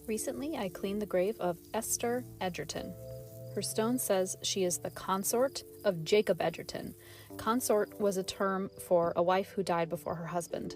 Recently, I cleaned the grave of Esther Edgerton. Her stone says she is the consort of Jacob Edgerton. Consort was a term for a wife who died before her husband.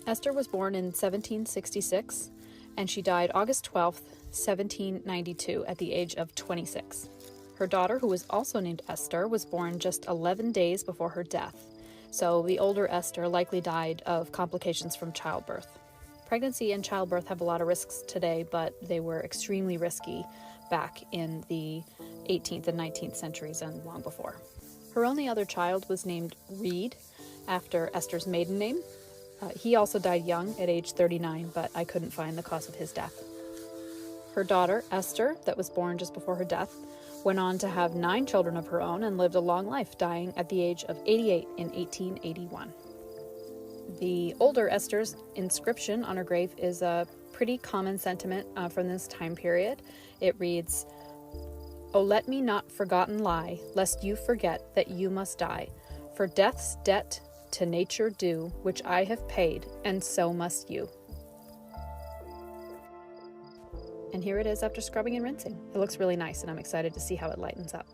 Esther was born in 1766, and she died August 12th, 1792, at the age of 26. Her daughter, who was also named Esther, was born just 11 days before her death, so the older Esther likely died of complications from childbirth. Pregnancy and childbirth have a lot of risks today, but they were extremely risky back in the 18th and 19th centuries and long before. Her only other child was named Reed, after Esther's maiden name. He also died young at age 39, but I couldn't find the cause of his death. Her daughter, Esther, that was born just before her death, went on to have 9 children of her own and lived a long life, dying at the age of 88 in 1881. The older Esther's inscription on her grave is a pretty common sentiment from this time period. It reads, "O let me not forgotten lie, lest you forget that you must die. For death's debt to nature due, which I have paid, and so must you." And here it is after scrubbing and rinsing. It looks really nice, and I'm excited to see how it lightens up.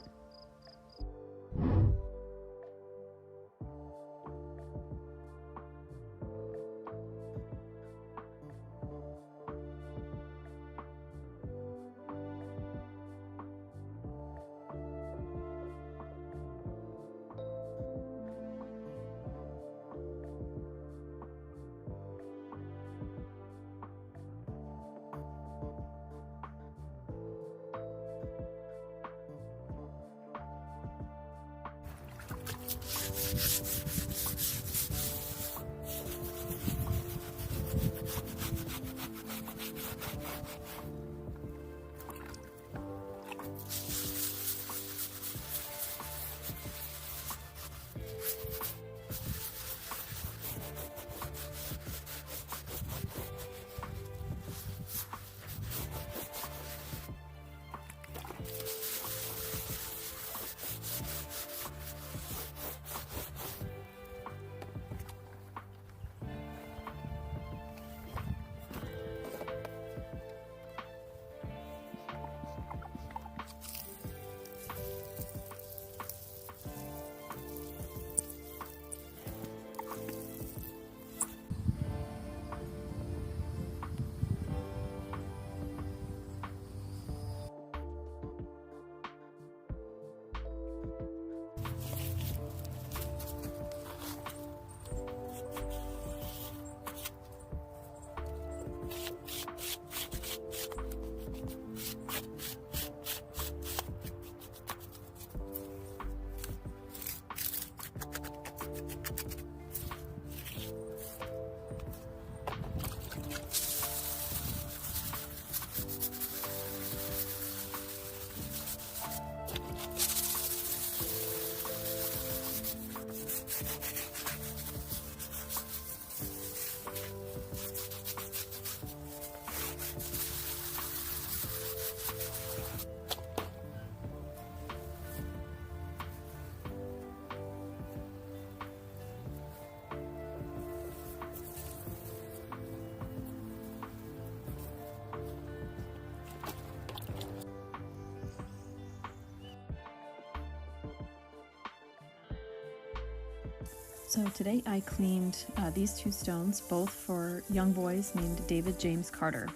So today I cleaned these 2 stones, both for young boys named David James Carter.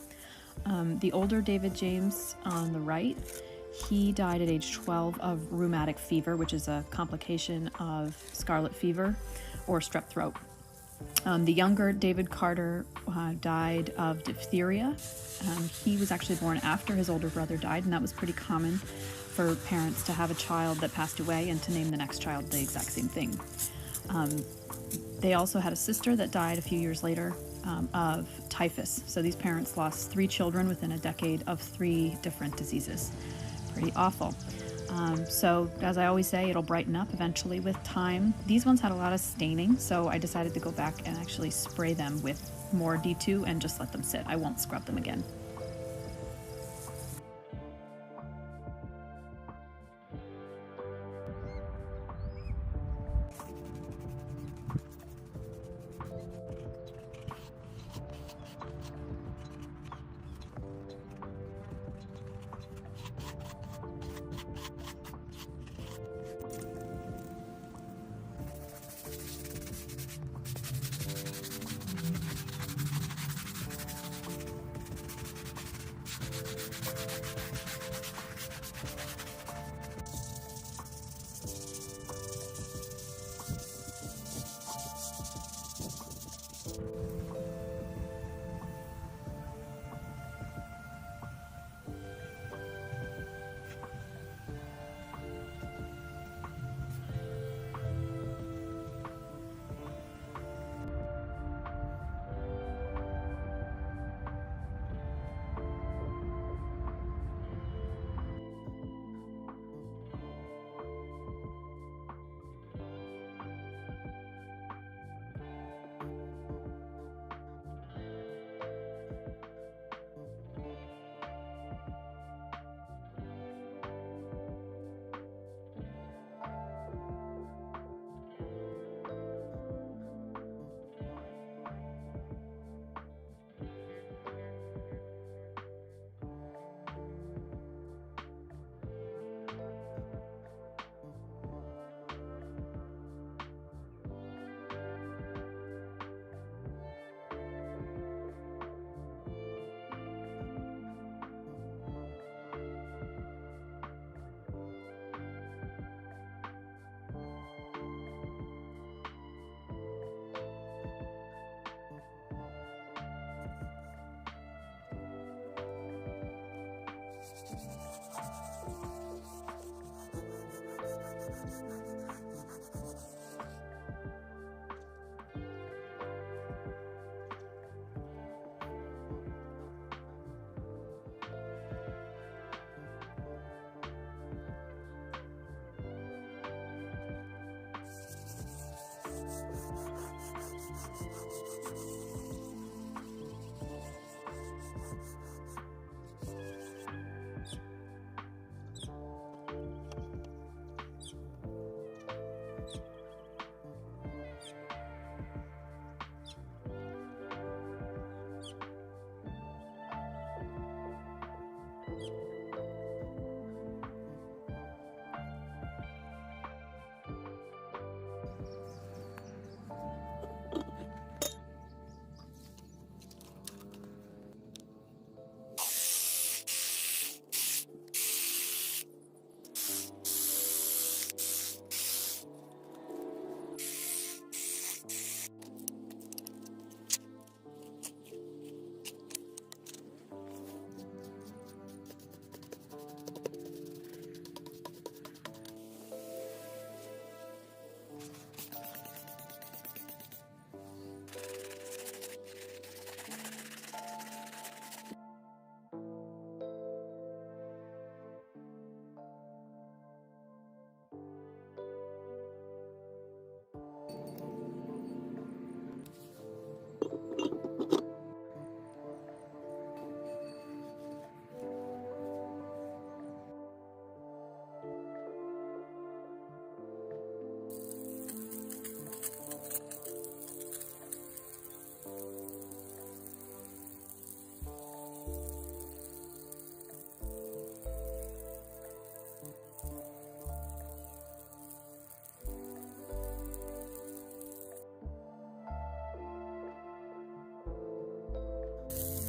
The older David James on the right, he died at age 12 of rheumatic fever, which is a complication of scarlet fever or strep throat. The younger David Carter died of diphtheria. He was actually born after his older brother died, and that was pretty common for parents to have a child that passed away and to name the next child the exact same thing. They also had a sister that died a few years later of typhus. So these parents lost 3 children within a decade of 3 different diseases. Pretty awful. So as I always say, it'll brighten up eventually with time. These ones had a lot of staining, so I decided to go back and actually spray them with more D2 and just let them sit. I won't scrub them again.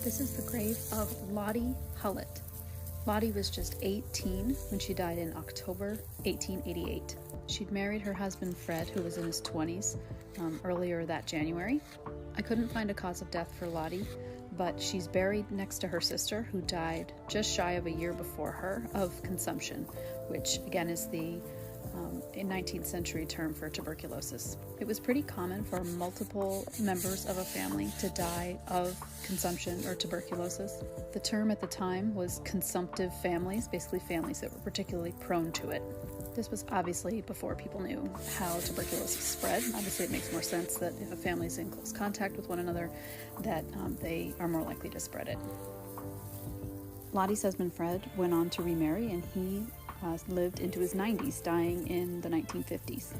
This is the grave of Lottie Hullett. Lottie was just 18 when she died in October 1888. She'd married her husband Fred, who was in his 20s, earlier that January. I couldn't find a cause of death for Lottie, but she's buried next to her sister, who died just shy of a year before her of consumption, which again is the 19th century term for tuberculosis. It was pretty common for multiple members of a family to die of consumption or tuberculosis. The term at the time was consumptive families, basically families that were particularly prone to it. This was obviously before people knew how tuberculosis spread. Obviously, it makes more sense that if a family is in close contact with one another, that they are more likely to spread it. Lottie's husband Fred went on to remarry, and he lived into his 90s, dying in the 1950s.